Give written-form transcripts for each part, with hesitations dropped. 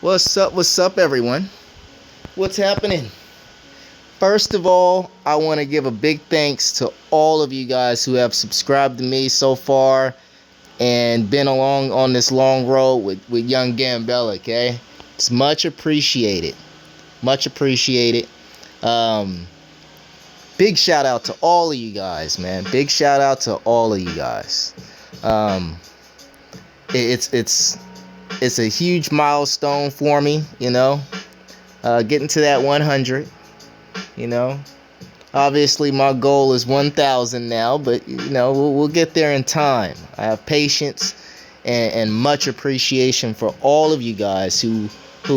What's up everyone? What's happening? First of all, I want to give a big thanks to all of you guys who have subscribed to me so far and been along on this long road with young Gambella, okay? It's much appreciated. Much appreciated. Big shout out to all of you guys, man. Big shout out to all of you guys. It's a huge milestone for me, you know. Getting to that 100, you know. Obviously, my goal is 1,000 now, but you know we'll get there in time. I have patience and much appreciation for all of you guys who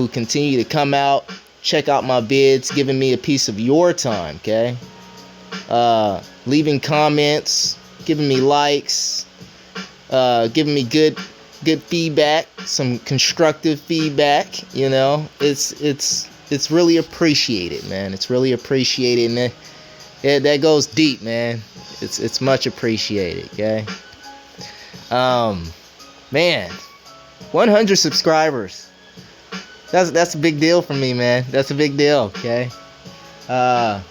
continue to come out, check out my vids, giving me a piece of your time, okay? Leaving comments, giving me likes, giving me good feedback, some constructive feedback. You know, it's really appreciated, man. It's really appreciated, and that goes deep, man. It's much appreciated, okay? Man, 100 subscribers. That's a big deal for me, man. That's a big deal, okay? I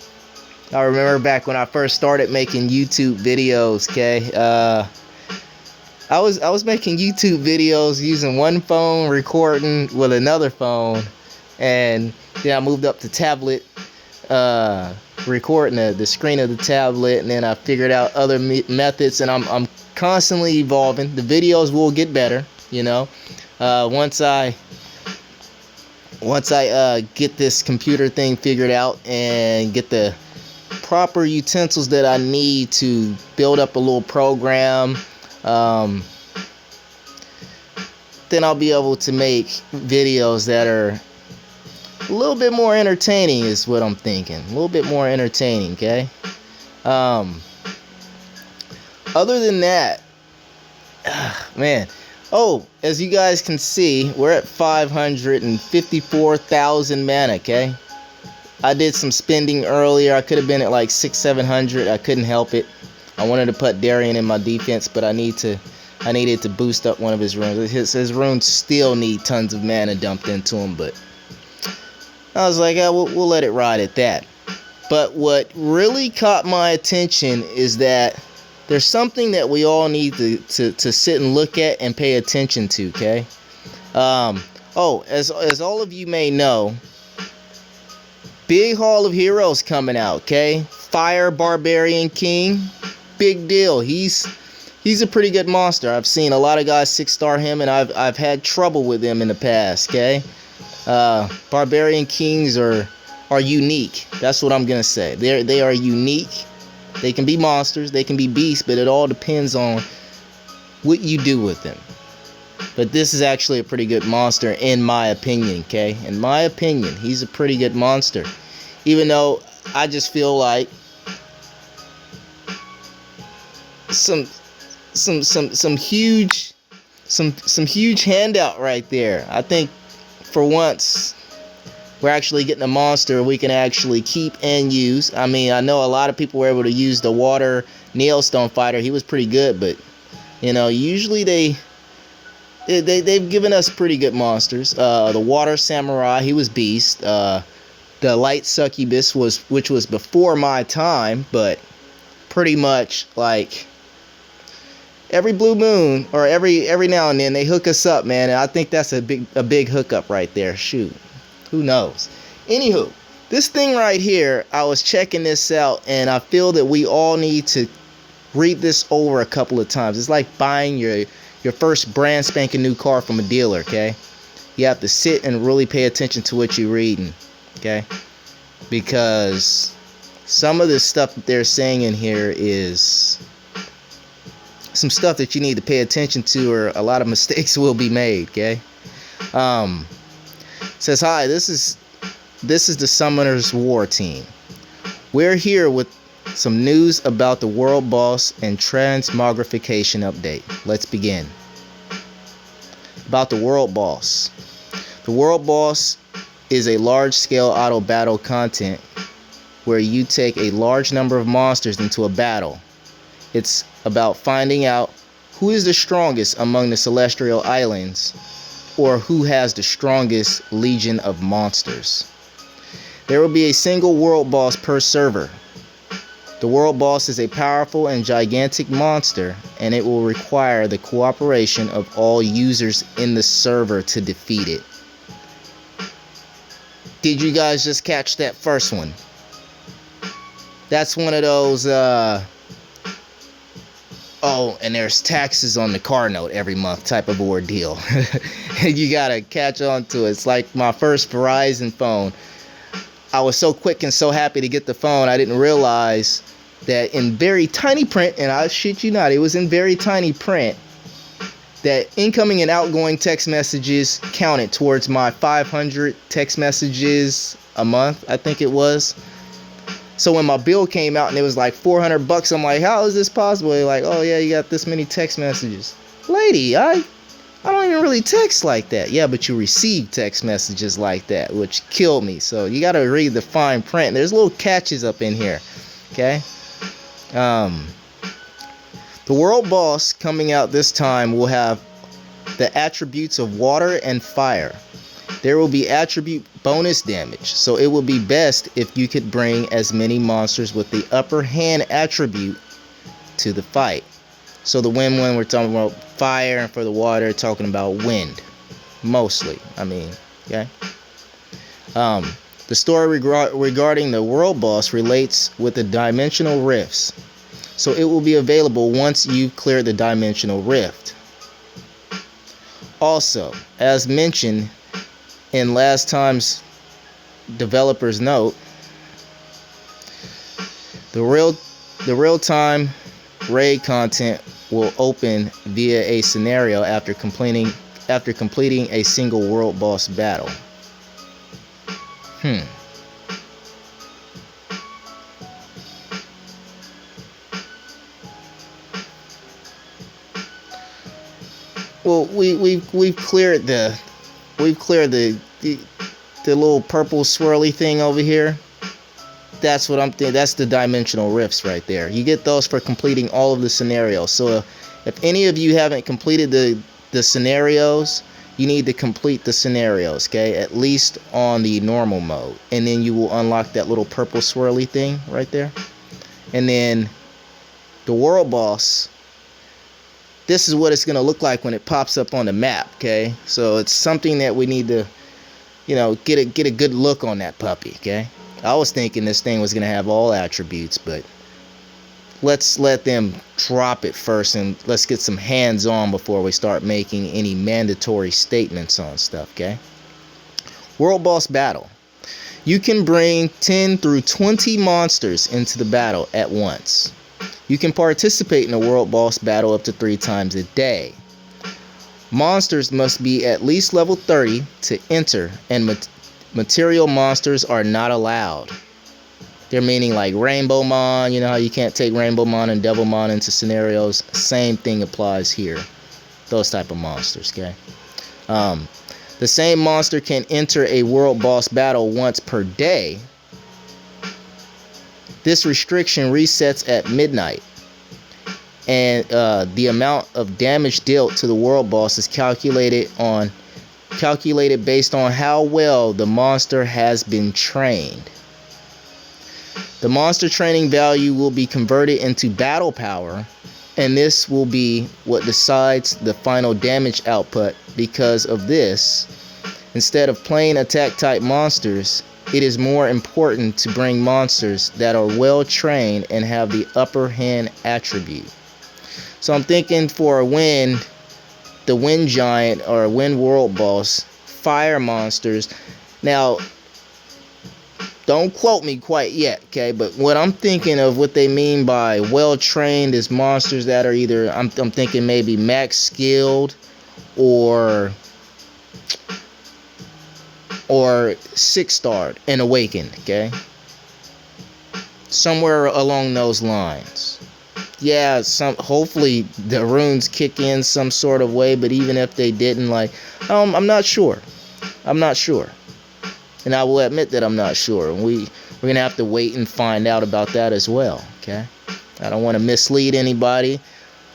remember back when I first started making YouTube videos, okay? I was making YouTube videos using one phone, recording with another phone, and then I moved up to tablet, recording the screen of the tablet, and then I figured out other methods, and I'm constantly evolving. The videos will get better, you know. Once I get this computer thing figured out and get the proper utensils that I need to build up a little program, then I'll be able to make videos that are a little bit more entertaining, is what I'm thinking. A little bit more entertaining, okay? Other than that, man. Oh, as you guys can see, we're at 554,000 mana, okay? I did some spending earlier. I could have been at like 600-700. I couldn't help it. I wanted to put Darian in my defense, but I needed to boost up one of his runes. His runes still need tons of mana dumped into them, but I was like, we'll let it ride at that. But what really caught my attention is that there's something that we all need to sit and look at and pay attention to, okay? As all of you may know, big Hall of Heroes coming out, okay? Fire Barbarian King, big deal. He's a pretty good monster. I've seen a lot of guys 6-star him, and I've had trouble with him in the past, okay? Barbarian Kings are unique. That's what I'm gonna say. They are unique. They can be monsters, they can be beasts, but it all depends on what you do with them. But this is actually a pretty good monster in my opinion, okay? In my opinion, he's a pretty good monster. Even though I just feel like some huge handout right there. I think for once we're actually getting a monster we can actually keep and use. I mean, I know a lot of people were able to use the water Nailstone fighter. He was pretty good, but you know, usually they've given us pretty good monsters. The water samurai, he was beast. The light succubus which was before my time, but pretty much like every blue moon or every now and then they hook us up, man. And I think that's a big hookup right there. Shoot. Who knows? Anywho, this thing right here, I was checking this out, and I feel that we all need to read this over a couple of times. It's like buying your first brand spanking new car from a dealer, okay? You have to sit and really pay attention to what you're reading, okay? Because some of the stuff that they're saying in here is some stuff that you need to pay attention to, or a lot of mistakes will be made, okay? Says, hi, this is the Summoner's War team. We're here with some news about the World Boss and Transmogrification update. Let's begin. About the World Boss. The World Boss is a large-scale auto battle content where you take a large number of monsters into a battle. It's about finding out who is the strongest among the celestial islands or who has the strongest legion of monsters. There will be a single world boss per server. The world boss is a powerful and gigantic monster, and it will require the cooperation of all users in the server to defeat it. Did you guys just catch that first one? That's one of those, oh, and there's taxes on the car note every month type of ordeal. You gotta catch on to it. It's like my first Verizon phone. I was so quick and so happy to get the phone, I didn't realize that in very tiny print, and I shit you not, it was in very tiny print, that incoming and outgoing text messages counted towards my 500 text messages a month, I think it was. So when my bill came out and it was like $400, I'm like, how is this possible? They're like, oh yeah, you got this many text messages. Lady, I don't even really text like that. Yeah, but you receive text messages like that, which killed me. So you gotta read the fine print. There's little catches up in here, okay? The world boss coming out this time will have the attributes of water and fire. There will be attribute bonus damage, so it will be best if you could bring as many monsters with the upper hand attribute to the fight. So the wind one, we're talking about fire, and for the water, talking about wind, mostly. I mean, okay. The story regarding the world boss relates with the dimensional rifts, so it will be available once you've cleared the dimensional rift. Also, as mentioned in last time's developer's note, the real-time raid content will open via a scenario after completing a single world boss battle. Well, we've cleared the little purple swirly thing over here. That's what I'm thinking. That's the dimensional rifts right there. You get those for completing all of the scenarios. So if any of you haven't completed the scenarios, you need to complete the scenarios, okay? At least on the normal mode. And then you will unlock that little purple swirly thing right there. And then the world boss, this is what it's going to look like when it pops up on the map, okay? So it's something that we need to, you know, get a good look on that puppy, okay? I was thinking this thing was going to have all attributes, but let's let them drop it first and let's get some hands-on before we start making any mandatory statements on stuff, okay? World boss battle. You can bring 10 through 20 monsters into the battle at once. You can participate in a world boss battle up to 3 times a day. Monsters must be at least level 30 to enter, and material monsters are not allowed. They're meaning like Rainbow Mon. You know how you can't take Rainbow Mon and Devil Mon into scenarios? Same thing applies here. Those type of monsters, okay? The same monster can enter a world boss battle once per day. This restriction resets at midnight. And the amount of damage dealt to the world boss is calculated based on how well the monster has been trained. The monster training value will be converted into battle power, and this will be what decides the final damage output. Because of this, instead of plain attack type monsters, it is more important to bring monsters that are well trained and have the upper hand attribute. So I'm thinking for a win, the wind giant or wind world boss, fire monsters. Now, don't quote me quite yet, okay? But what I'm thinking of, what they mean by well trained, is monsters that are either, I'm thinking maybe max skilled or 6-starred and awakened, okay? Somewhere along those lines. Yeah, hopefully the runes kick in some sort of way, but even if they didn't, like, I'm not sure. I'm not sure. And I will admit that I'm not sure. We're going to have to wait and find out about that as well, okay? I don't want to mislead anybody.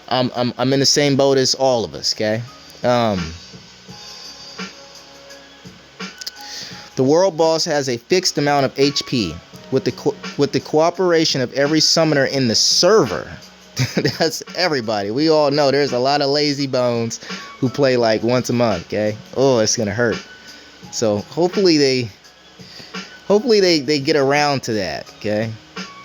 I'm in the same boat as all of us, okay? The world boss has a fixed amount of HP. With the cooperation of every summoner in the server, that's everybody. We all know there's a lot of lazy bones who play like once a month, okay? Oh, it's gonna hurt. So hopefully they get around to that, okay?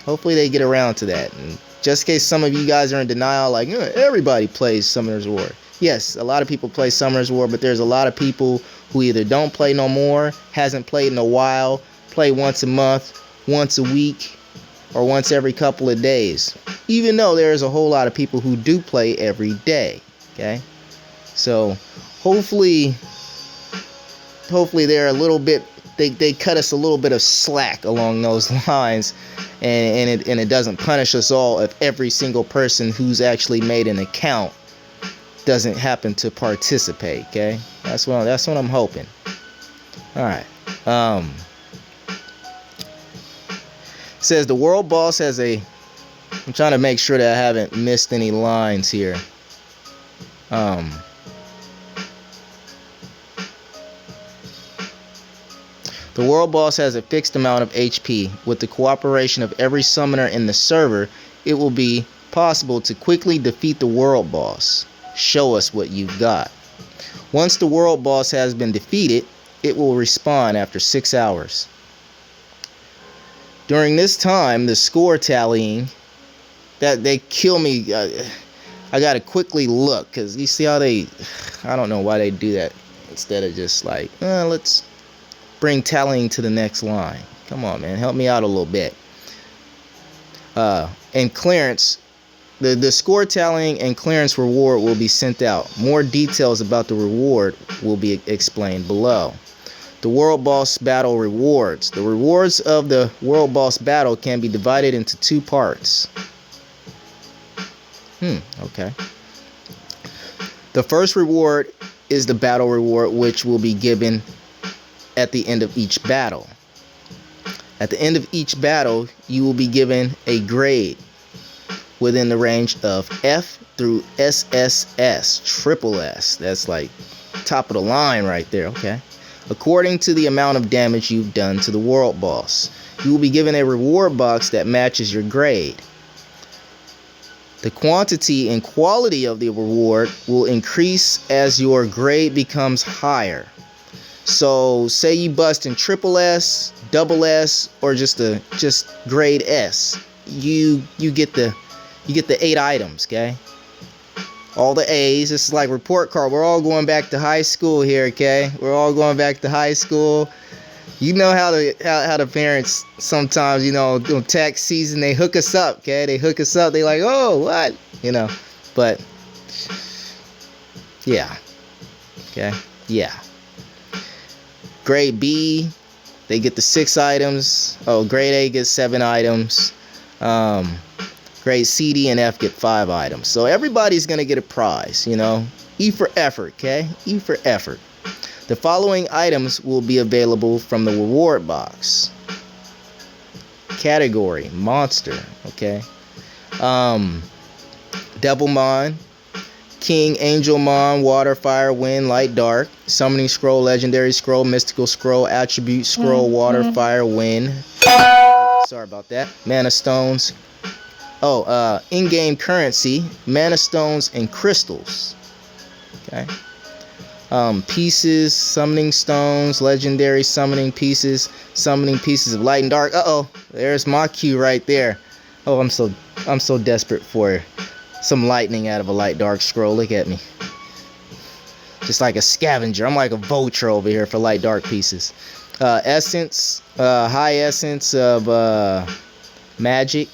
Hopefully they get around to that. And just in case some of you guys are in denial, like everybody plays Summoner's War. Yes, a lot of people play Summoner's War, but there's a lot of people who either don't play no more, hasn't played in a while, play once a month, once a week, or once every couple of days. Even though there's a whole lot of people who do play every day, okay? So hopefully they're a little bit, they cut us a little bit of slack along those lines, and it doesn't punish us all if every single person who's actually made an account doesn't happen to participate, okay? That's what I'm hoping. All right. Says the world boss has a, I'm trying to make sure that I haven't missed any lines here. The world boss has a fixed amount of HP. With the cooperation of every summoner in the server, it will be possible to quickly defeat the world boss. Show us what you've got. Once the world boss has been defeated, it will respawn after 6 hours. During this time, the score tallying, that they kill me, I gotta quickly look, because you see how they, I don't know why they do that, instead of just like, let's bring tallying to the next line. Come on, man, help me out a little bit. And clearance, the score tallying and clearance reward will be sent out. More details about the reward will be explained below. The World Boss Battle rewards. The rewards of the World Boss Battle can be divided into 2 parts. Okay. The first reward is the battle reward, which will be given at the end of each battle. At the end of each battle, you will be given a grade within the range of F through SSS, triple S. That's like top of the line right there, okay? According to the amount of damage you've done to the world boss. You will be given a reward box that matches your grade. The quantity and quality of the reward will increase as your grade becomes higher. So say you bust in triple S, double S, or just grade S. You get the 8 items, okay? All the A's. This is like report card. We're all going back to high school here, okay? We're all going back to high school. You know how the parents sometimes, on tax season, they hook us up, okay? They hook us up. They like, oh, what? But yeah. Okay? Yeah. Grade B, they get the 6 items. Oh, grade A gets 7 items. Grade C, D, and F get 5 items. So everybody's going to get a prize, E for effort, okay? E for effort. The following items will be available from the reward box. Category, monster, okay? Devilmon, King, Angelmon, Water, Fire, Wind, Light, Dark, Summoning Scroll, Legendary Scroll, Mystical Scroll, Attribute Scroll, Water, Fire, Wind. Sorry about that. Mana Stones. Oh, in-game currency, mana stones and crystals. Okay. Pieces, summoning stones, legendary summoning pieces of light and dark. Uh-oh, there's my cue right there. Oh, I'm so desperate for some lightning out of a light dark scroll. Look at me. Just like a scavenger. I'm like a vulture over here for light dark pieces. Essence, high essence of magic.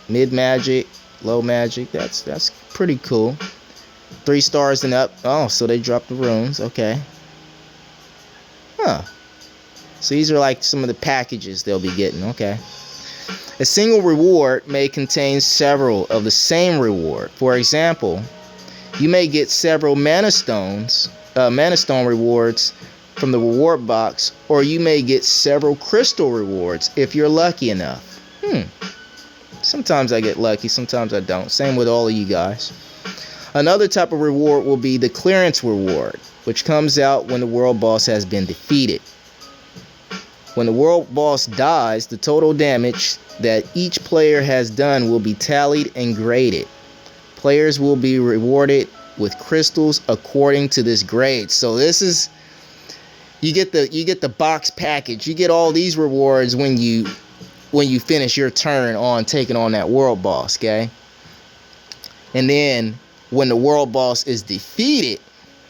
Mid magic, low magic. That's pretty cool. 3 stars and up. Oh, so they dropped the runes. Okay. Huh. So these are like some of the packages they'll be getting. Okay. A single reward may contain several of the same reward. For example, you may get several mana stone rewards from the reward box, or you may get several crystal rewards if you're lucky enough. Sometimes I get lucky, sometimes I don't. Same with all of you guys. Another type of reward will be the clearance reward, which comes out when the world boss has been defeated. When the world boss dies, the total damage that each player has done will be tallied and graded. Players will be rewarded with crystals according to this grade. So this is, you get the box package. You get all these rewards when you finish your turn on taking on that world boss, okay? And then when the world boss is defeated,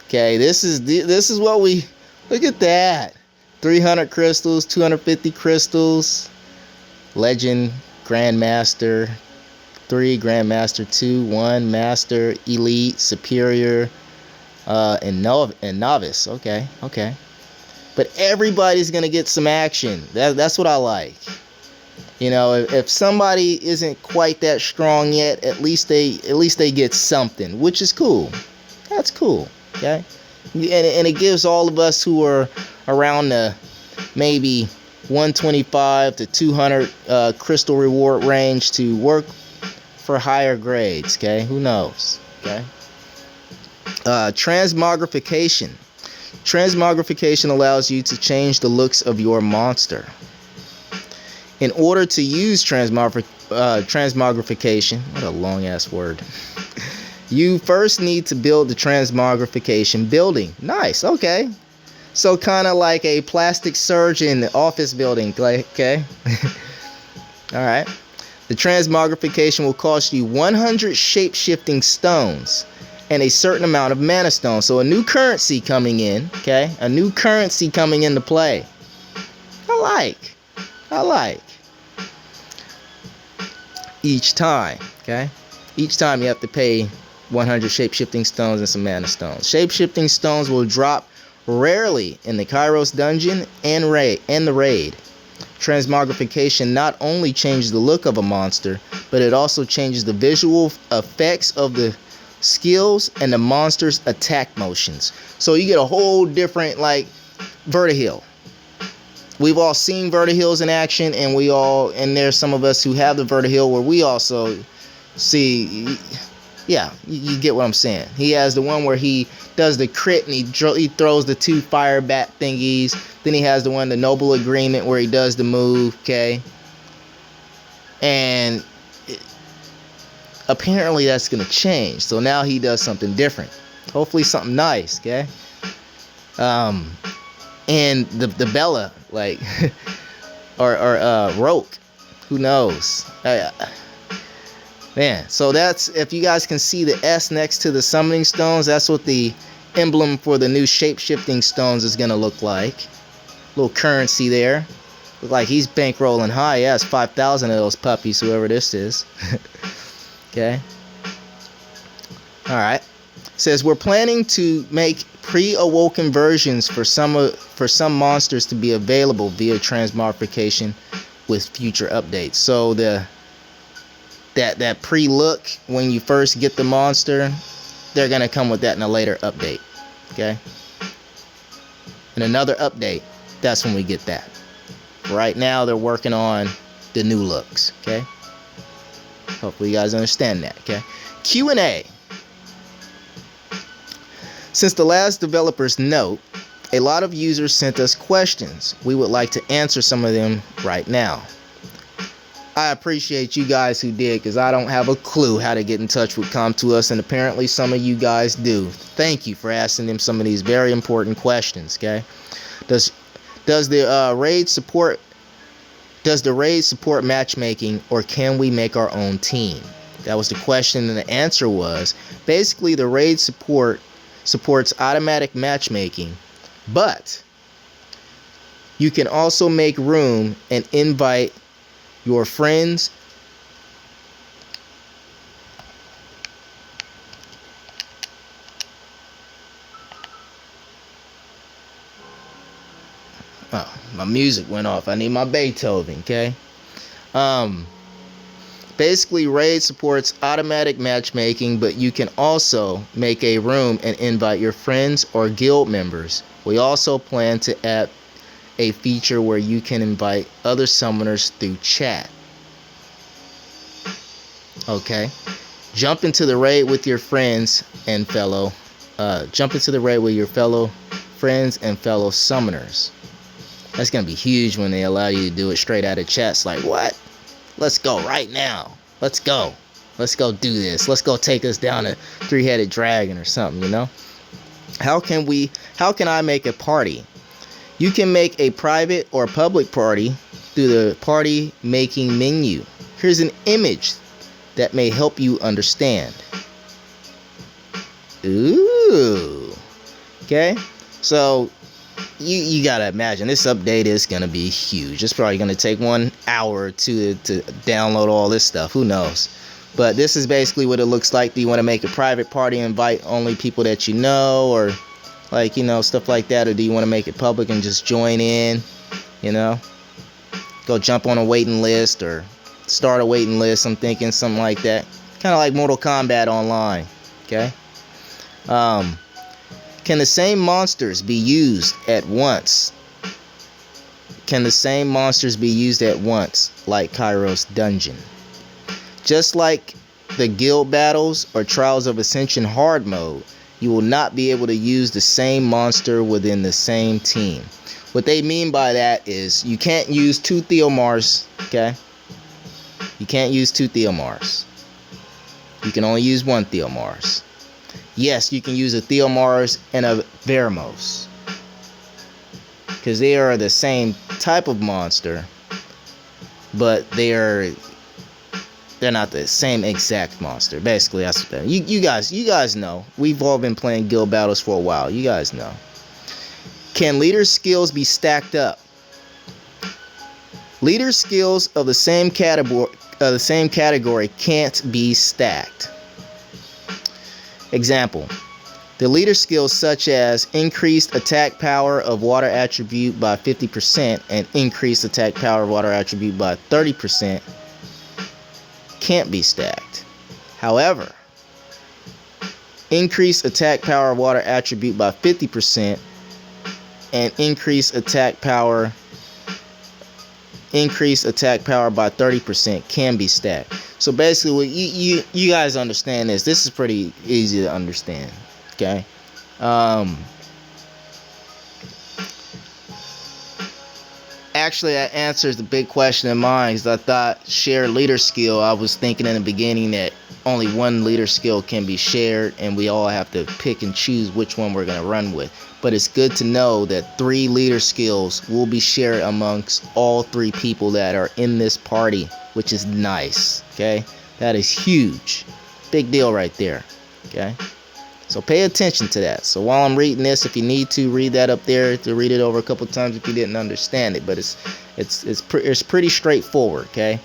okay, this is what we, look at that. 300 crystals, 250 crystals, Legend, Grandmaster 3, Grandmaster 2, 1, Master, Elite, Superior, and Novice. Okay. But everybody's gonna get some action. That's what I like. You know, if somebody isn't quite that strong yet, at least they get something, which is cool. That's cool. Okay, and it gives all of us who are around the maybe 125 to 200 crystal reward range to work for higher grades. Okay, who knows? Okay. Transmogrification. Transmogrification allows you to change the looks of your monster. In order to use transmogrification, what a long ass word, you first need to build the transmogrification building. Nice, okay. So kind of like a plastic surgeon office building, okay? Alright. The transmogrification will cost you 100 shape-shifting stones and a certain amount of mana stones. So a new currency coming in, okay? A new currency coming into play. I like. Each time, okay? Each time you have to pay 100 shape-shifting stones and some mana stones. Shape-shifting stones will drop rarely in the Kairos dungeon and the raid. Transmogrification not only changes the look of a monster, but it also changes the visual effects of the skills and the monster's attack motions. So you get a whole different, like, Vertihill. We've all seen Vertihills in action, and there's some of us who have the Vertihill where we also see, yeah, you get what I'm saying. He has the one where he does the crit and he throws the 2 fire bat thingies. Then he has the one, the Noble Agreement, where he does the move, okay? And apparently that's going to change. So now he does something different. Hopefully something nice, okay? And the Bella, like, or Roke, who knows? Man, so that's, if you guys can see the S next to the summoning stones, that's what the emblem for the new shape-shifting stones is going to look like. Little currency there. Look like he's bankrolling high. Yeah, it's 5,000 of those puppies, whoever this is. Okay. Alright. Says we're planning to make pre-awoken versions for some monsters to be available via transmogrification with future updates. So that pre-look when you first get the monster, they're gonna come with that in a later update. Okay. In another update, that's when we get that. Right now they're working on the new looks. Okay. Hopefully you guys understand that. Okay. Q&A. Since the last developer's note, a lot of users sent us questions. We would like to answer some of them right now. I appreciate you guys who did, because I don't have a clue how to get in touch with Com2Us, and apparently some of you guys do. Thank you for asking them some of these very important questions, okay? Does the raid support matchmaking, or can we make our own team? That was the question, and the answer was basically the raid supports automatic matchmaking, but you can also make room and invite your friends my music went off. I need my Beethoven, okay? Basically, raid supports automatic matchmaking, but you can also make a room and invite your friends or guild members. We also plan to add a feature where you can invite other summoners through chat. Okay. Jump into the raid with your friends and fellow friends and fellow summoners. That's gonna be huge when they allow you to do it straight out of chest. Like, what? Let's go right now. Let's go. Let's go do this. Let's go take us down a three-headed dragon or something, you know? How can I make a party? You can make a private or public party through the party making menu. Here's an image that may help you understand. Ooh. Okay? So you gotta imagine this update is gonna be huge. It's probably gonna take 1 hour or two to download all this stuff. Who knows? But this is basically what it looks like. Do you want to make a private party, invite only people that you know, or like, you know, stuff like that? Or do you want to make it public and just join in, you know? Go jump on a waiting list or start a waiting list. I'm thinking something like that. Kind of like Mortal Kombat Online, okay? Can the same monsters be used at once? Can the same monsters be used at once, like Kairos Dungeon? Just like the guild battles or Trials of Ascension hard mode, you will not be able to use the same monster within the same team. What they mean by that is you can't use 2 Theomars, okay? You can't use 2 Theomars. You can only use 1 Theomars. Yes, you can use a Theomars and a Vermos, because they are the same type of monster, but they're not the same exact monster. Basically, that's what that. You guys know. We've all been playing guild battles for a while. You guys know. Can leader skills be stacked up? Leader skills of the same category can't be stacked. Example: the leader skills such as increased attack power of water attribute by 50% and increased attack power of water attribute by 30% can't be stacked. However, increase attack power of water attribute by 50% and increase attack power by 30% can be stacked. So basically, you guys understand this. This is pretty easy to understand. Okay. Actually, that answers the big question in mind, because I thought shared leader skill, I was thinking in the beginning that only 1 leader skill can be shared and we all have to pick and choose which one we're going to run with. But it's good to know that 3 leader skills will be shared amongst all 3 people that are in this party, which is nice. Okay, that is huge. Big deal right there. Okay. So pay attention to that. So while I'm reading this, if you need to read that up there, to read it over a couple times if you didn't understand it. But it's pretty straightforward. Okay.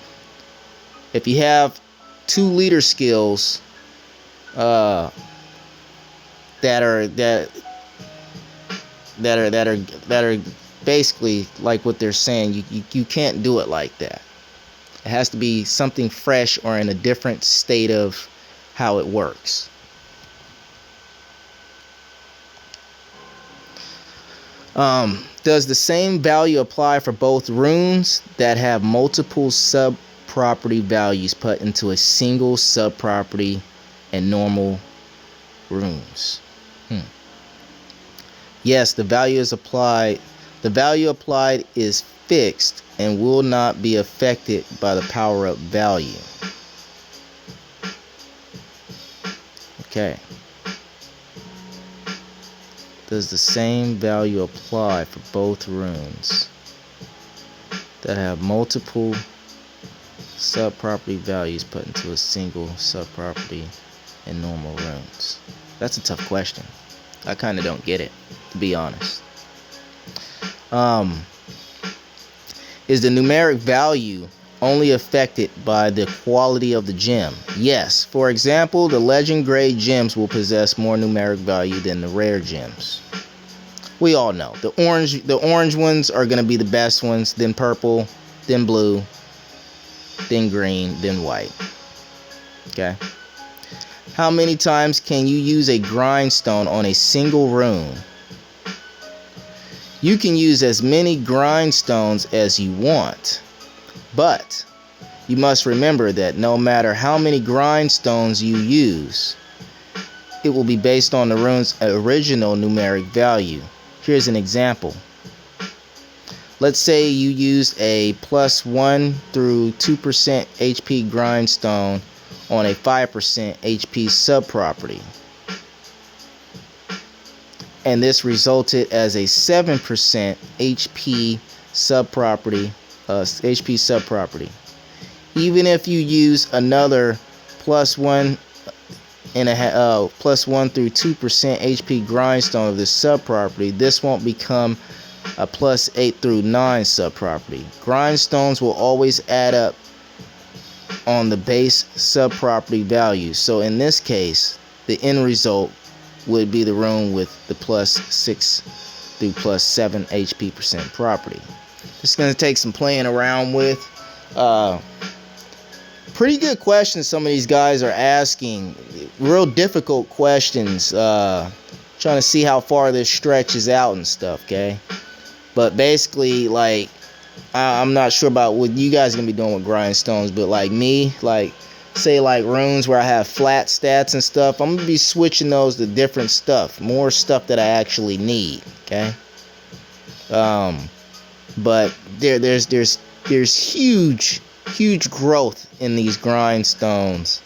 If you have 2 leader skills that are basically like what they're saying, you can't do it like that. It has to be something fresh or in a different state of how it works. Does the same value apply for both runes that have multiple sub-property values put into a single sub-property and normal runes? Yes, the value is applied. The value applied is fixed and will not be affected by the power-up value. Okay. Does the same value apply for both runes that have multiple sub-property values put into a single sub-property and normal runes? That's a tough question. I kind of don't get it, to be honest. Is the numeric value only affected by the quality of the gem? Yes. For example, the legend grade gems will possess more numeric value than the rare gems. We all know the orange ones are going to be the best ones, then purple, then blue, then green, then white. Okay. How many times can you use a grindstone on a single rune? You can use as many grindstones as you want, but you must remember that no matter how many grindstones you use, it will be based on the rune's original numeric value. Here's an example. let's say you used a +1 through 2% HP grindstone on a 5% HP subproperty, and this resulted as a 7% HP subproperty. Even if you use another +1 through 2% HP grindstone of this subproperty, this won't become a +8 through 9 subproperty. Grindstones will always add up on the base subproperty value. So in this case, the end result would be the room with the +6 through +7 HP percent property. This is going to take some playing around with. Pretty good questions some of these guys are asking. Real difficult questions. Trying to see how far this stretches out and stuff, okay? But basically, like, I'm not sure about what you guys are going to be doing with grindstones, but like me, like, say like runes where I have flat stats and stuff, I'm going to be switching those to different stuff. More stuff that I actually need, okay? But there's huge growth in these grindstones,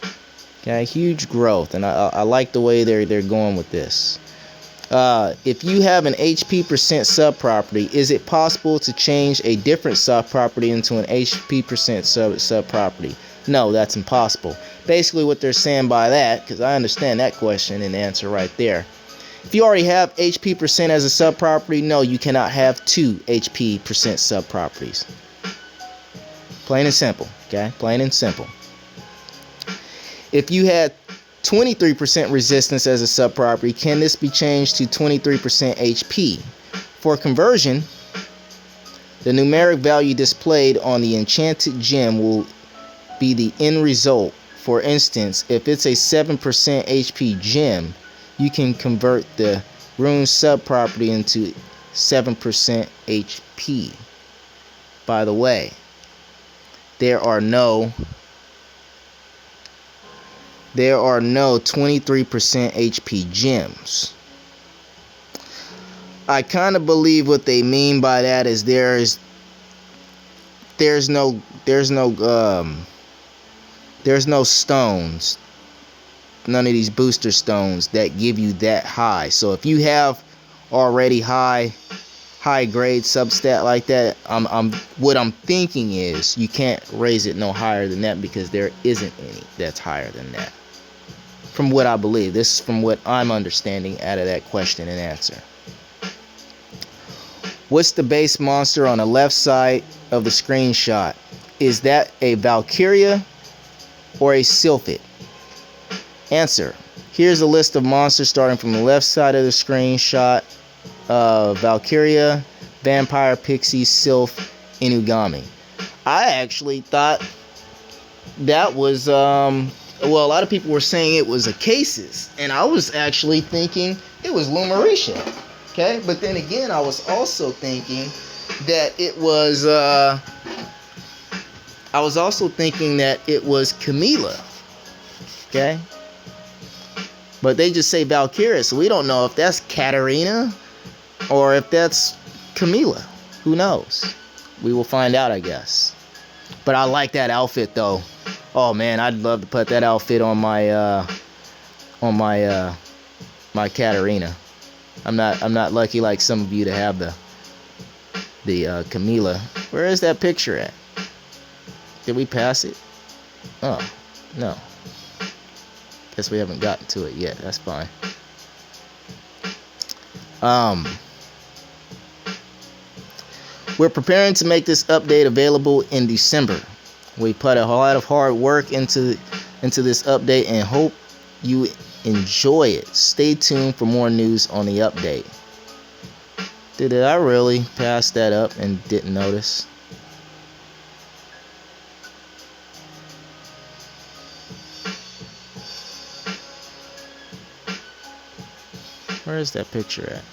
okay? Huge growth, and I like the way they're going with this. If you have an HP percent subproperty, is it possible to change a different subproperty into an HP percent subproperty? No, that's impossible. Basically what they're saying by that, because I understand that question and answer right there. If you already have HP percent as a subproperty, no, you cannot have two HP percent subproperties. Plain and simple, okay? Plain and simple. If you had 23% resistance as a subproperty, can this be changed to 23% HP? For conversion, the numeric value displayed on the enchanted gem will be the end result. For instance, if it's a 7% HP gem, you can convert the rune subproperty into 7% HP. By the way, there are no 23% HP gems. I kind of believe what they mean by that is there's no stones, none of these booster stones that give you that high. So if you have already high grade substat like that, what I'm thinking is you can't raise it no higher than that, because there isn't any that's higher than that. From what I believe, this is from what I'm understanding out of that question and answer. What's the base monster on the left side of the screenshot? Is that a Valkyria or a Sylphid? Answer: here's a list of monsters starting from the left side of the screenshot. Valkyria, Vampire, Pixie, Sylph, Inugami. I actually thought that was well, a lot of people were saying it was a Cases, and I was actually thinking it was Lumarisha. Okay, but then again, I was also thinking that it was Camila. Okay, but they just say Valkyria, so we don't know if that's Katarina or if that's Camila. Who knows? We will find out, I guess. But I like that outfit though. Oh man, I'd love to put that outfit on my my Katarina. I'm not lucky like some of you to have the Camila. Where is that picture at? Did we pass it? Oh, no. Guess we haven't gotten to it yet. That's fine. We're preparing to make this update available in December. We put a lot of hard work into this update and hope you enjoy it. Stay tuned for more news on the update. Did I really pass that up and didn't notice? Where is that picture at?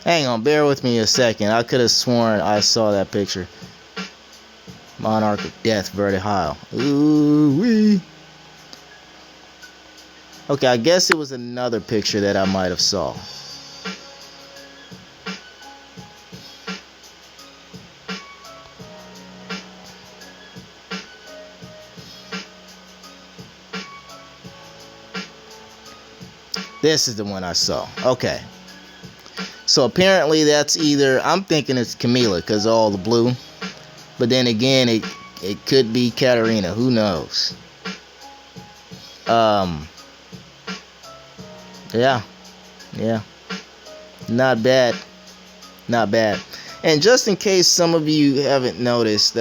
Hang on, bear with me a second. I could have sworn I saw that picture. Monarch of Death, vertical. Ooh wee. Okay, I guess it was another picture that I might have saw. This is the one I saw. Okay. So apparently that's either, I'm thinking it's Camila because of all the blue. But then again, it could be Katarina. Who knows? Yeah. Not bad. Not bad. And just in case some of you haven't noticed,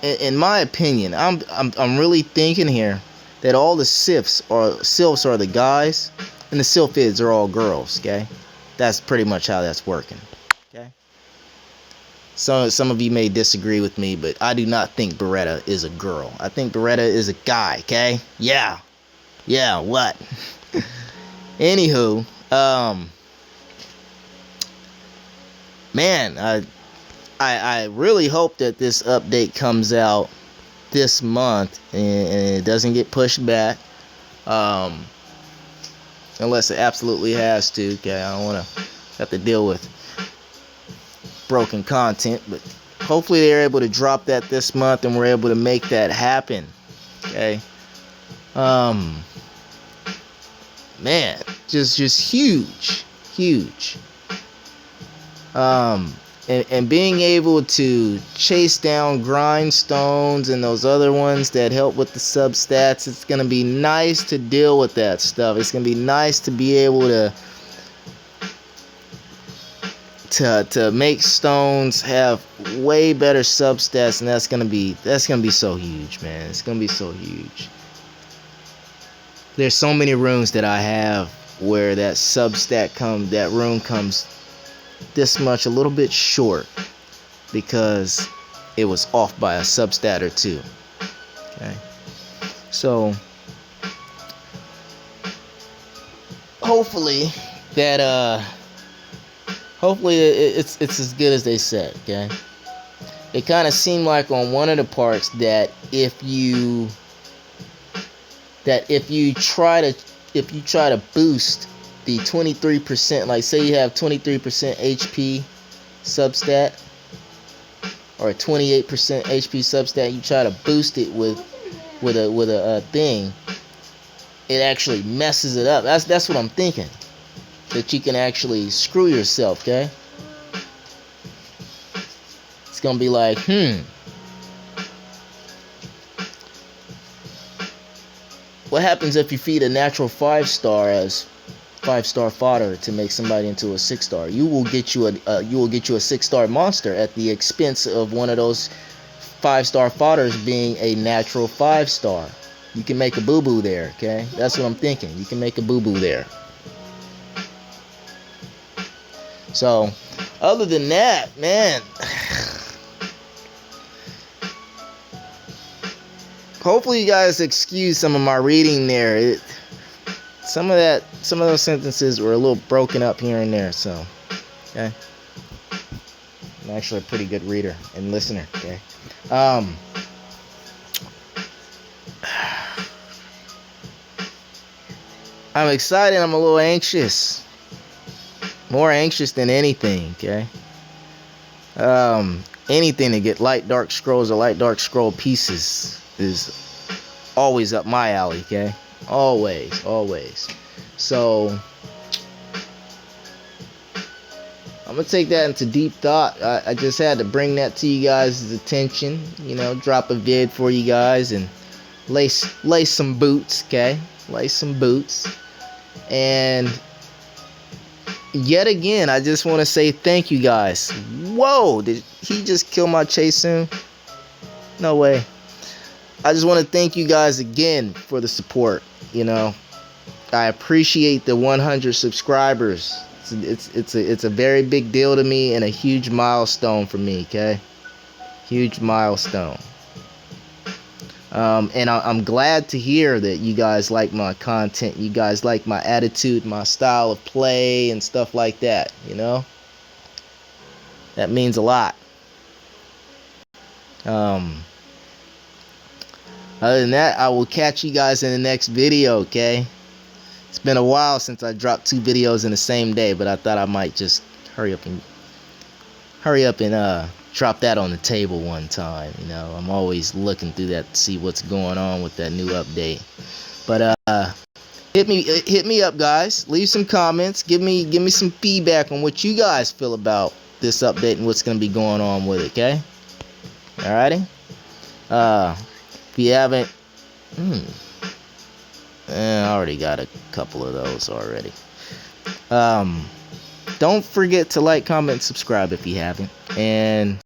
in my opinion, I'm really thinking here that all the sylphs are the guys, and the sylphids are all girls. Okay, that's pretty much how that's working. Okay. So some of you may disagree with me, but I do not think Beretta is a girl. I think Beretta is a guy. Okay. Yeah. What? Anywho, man, I really hope that this update comes out this month and it doesn't get pushed back, unless it absolutely has to. Okay, I don't want to have to deal with broken content, but hopefully they're able to drop that this month and we're able to make that happen. Okay, man, just huge. And being able to chase down grindstones and those other ones that help with the substats, it's going to be nice to deal with that stuff. It's going to be nice to be able to make stones have way better substats, and that's going to be so huge, man. It's going to be so huge. There's so many runes that I have where that that rune comes this much, a little bit short, because it was off by a substat or two. Okay, so hopefully it's as good as they said. Okay, it kind of seemed like on one of the parts that if you try to boost the 23%, like say you have 23% HP substat or 28% HP substat, you try to boost it with a thing, it actually messes it up. That's what I'm thinking, that you can actually screw yourself. Okay, it's gonna be like, what happens if you feed a natural 5-star as 5-star fodder to make somebody into a 6-star? You will get you a 6-star monster at the expense of one of those 5-star fodders being a natural 5-star. You can make a boo-boo there. Okay, that's what I'm thinking. You can make a boo-boo there. So, other than that, man, hopefully you guys excuse some of my reading there. Some of those sentences were a little broken up here and there, so okay. I'm actually a pretty good reader and listener. Okay, I'm excited. I'm a little anxious, more anxious than anything. Okay, anything to get light dark scrolls or light dark scroll pieces is always up my alley. Okay. Always. So I'm gonna take that into deep thought. I just had to bring that to you guys' attention. Drop a vid for you guys and lace some boots. Okay, lace some boots. And yet again, I just want to say thank you guys. Whoa! Did he just kill my Chasun? No way. I just want to thank you guys again for the support. I appreciate the 100 subscribers. It's a very big deal to me and a huge milestone for me. Okay, huge milestone. And I'm glad to hear that you guys like my content. You guys like my attitude, my style of play, and stuff like that. That means a lot. Other than that, I will catch you guys in the next video, okay? It's been a while since I dropped 2 videos in the same day, but I thought I might just hurry up and drop that on the table one time. You know, I'm always looking through that to see what's going on with that new update. But hit me up, guys. Leave some comments. Give me some feedback on what you guys feel about this update and what's gonna be going on with it. Okay. Alrighty. If you haven't, I already got a couple of those already. Don't forget to like, comment, subscribe if you haven't, and